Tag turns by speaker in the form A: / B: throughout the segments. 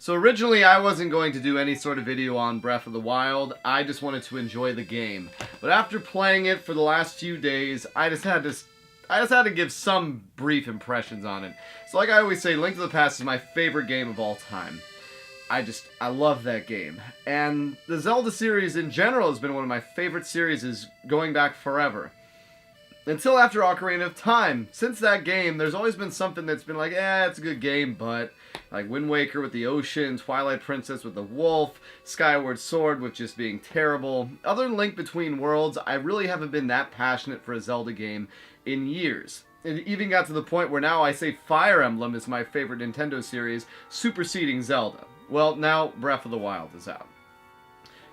A: So originally I wasn't going to do any sort of video on Breath of the Wild, I just wanted to enjoy the game. But after playing it for the last few days, I just had to give some brief impressions on it. So like I always say, Link to the Past is my favorite game of all time. I love that game. And the Zelda series in general has been one of my favorite series going back forever. Until after Ocarina of Time. Since that game, there's always been something that's been like, it's a good game, but like Wind Waker with the ocean, Twilight Princess with the wolf, Skyward Sword with just being terrible. Other than Link Between Worlds, I really haven't been that passionate for a Zelda game in years. It even got to the point where now I say Fire Emblem is my favorite Nintendo series, superseding Zelda. Well, now Breath of the Wild is out.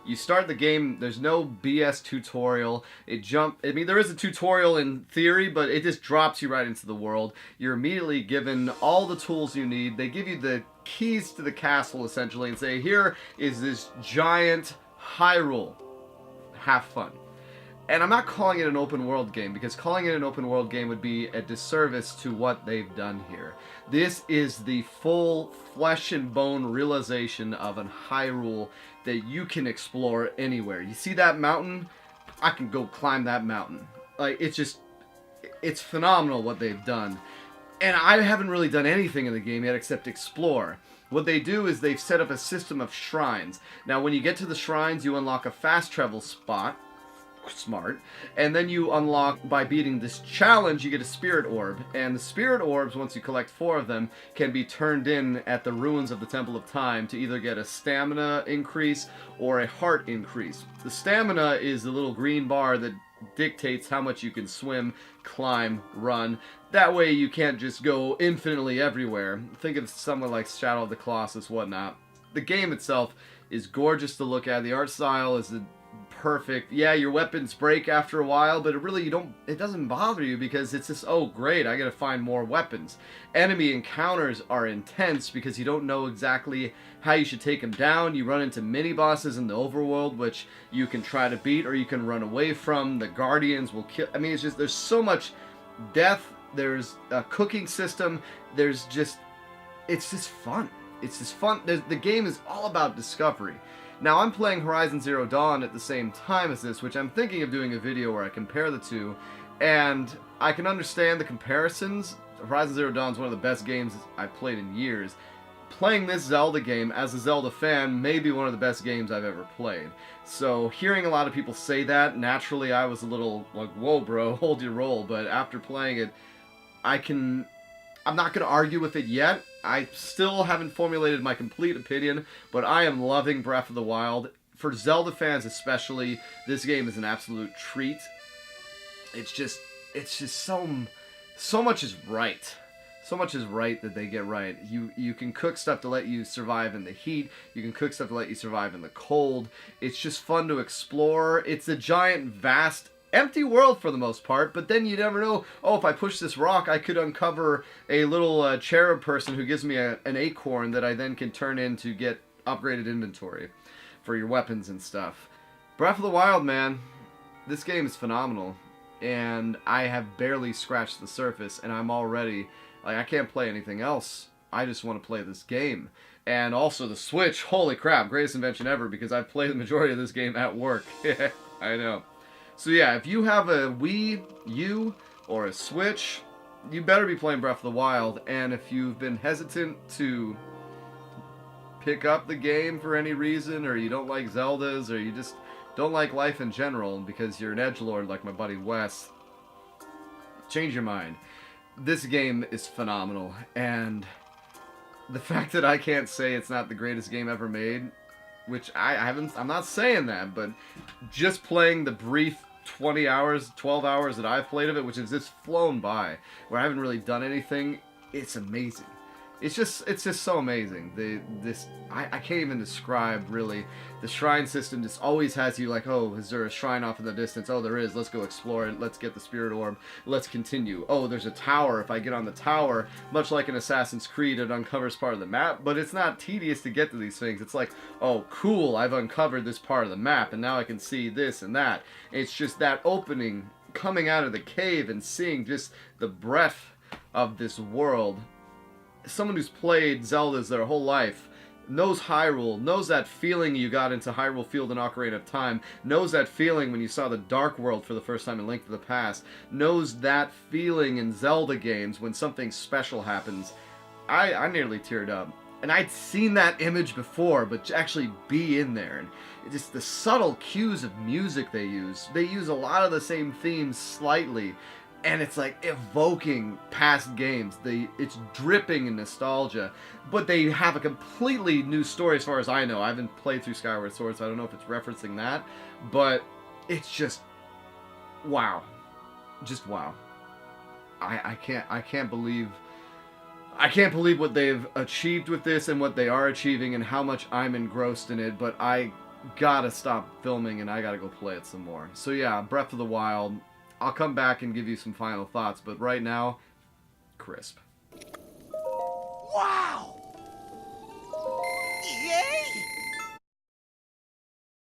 A: You start the game, there's no BS tutorial. There is a tutorial in theory, but it just drops you right into the world. You're immediately given all the tools you need. They give you the keys to the castle, essentially, and say, here is this giant Hyrule. Have fun. And I'm not calling it an open world game, because calling it an open world game would be a disservice to what they've done here. This is the full flesh and bone realization of an Hyrule that you can explore anywhere. You see that mountain? I can go climb that mountain. Like, it's phenomenal what they've done. And I haven't really done anything in the game yet except explore. What they do is they've set up a system of shrines. Now, when you get to the shrines, you unlock a fast travel spot. Smart. And then you unlock, by beating this challenge, you get a spirit orb. And the spirit orbs, once you collect 4 of them, can be turned in at the ruins of the Temple of Time to either get a stamina increase or a heart increase. The stamina is the little green bar that dictates how much you can swim, climb, run. That way you can't just go infinitely everywhere. Think of someone like Shadow of the Colossus, whatnot. The game itself is gorgeous to look at. The art style is perfect. Yeah, your weapons break after a while, but it doesn't bother you because it's just, oh great, I gotta find more weapons. Enemy encounters are intense because you don't know exactly how you should take them down. You run into mini bosses in the overworld, which you can try to beat or you can run away from. The guardians will kill. I mean, it's just, there's so much death. There's a cooking system. It's just fun. It's just fun. The game is all about discovery. Now, I'm playing Horizon Zero Dawn at the same time as this, which I'm thinking of doing a video where I compare the two, and I can understand the comparisons. Horizon Zero Dawn is one of the best games I've played in years. Playing this Zelda game, as a Zelda fan, may be one of the best games I've ever played. So, hearing a lot of people say that, naturally I was a little like, whoa bro, hold your roll, but after playing it, I'm not going to argue with it yet. I still haven't formulated my complete opinion, but I am loving Breath of the Wild. For Zelda fans especially, this game is an absolute treat. It's just so much is right. So much is right that they get right. You can cook stuff to let you survive in the heat. You can cook stuff to let you survive in the cold. It's just fun to explore. It's a giant, vast, empty world for the most part, but then you never know, oh, if I push this rock, I could uncover a little cherub person who gives me an acorn that I then can turn in to get upgraded inventory for your weapons and stuff. Breath of the Wild, man, this game is phenomenal, and I have barely scratched the surface, and I'm already, like, I can't play anything else. I just want to play this game. And also the Switch, holy crap, greatest invention ever, because I've played the majority of this game at work. I know. So yeah, if you have a Wii U or a Switch, you better be playing Breath of the Wild. And if you've been hesitant to pick up the game for any reason, or you don't like Zeldas, or you just don't like life in general because you're an edgelord like my buddy Wes, change your mind. This game is phenomenal, and the fact that I can't say it's not the greatest game ever made, which I'm not saying that, but just playing the brief 20 hours, 12 hours that I've played of it, which has just flown by, where I haven't really done anything, it's amazing. It's just so amazing. I can't even describe, really. The shrine system just always has you like, oh, is there a shrine off in the distance? Oh, there is. Let's go explore it. Let's get the spirit orb. Let's continue. Oh, there's a tower. If I get on the tower, much like in Assassin's Creed, it uncovers part of the map, but it's not tedious to get to these things. It's like, oh, cool, I've uncovered this part of the map, and now I can see this and that. It's just that opening, coming out of the cave and seeing just the breadth of this world. Someone who's played Zeldas their whole life, knows Hyrule, knows that feeling you got into Hyrule Field and Ocarina of Time, knows that feeling when you saw the Dark World for the first time in Link to the Past, knows that feeling in Zelda games when something special happens. I nearly teared up. And I'd seen that image before, but to actually be in there, and just the subtle cues of music they use a lot of the same themes slightly, and it's like evoking past games. It's dripping in nostalgia, but they have a completely new story as far as I know. I haven't played through Skyward Sword, so I don't know if it's referencing that, but it's just wow. Just wow. I can't believe what they've achieved with this and what they are achieving and how much I'm engrossed in it, but I gotta stop filming and I gotta go play it some more. So yeah, Breath of the Wild. I'll come back and give you some final thoughts, but right now, crisp. Wow!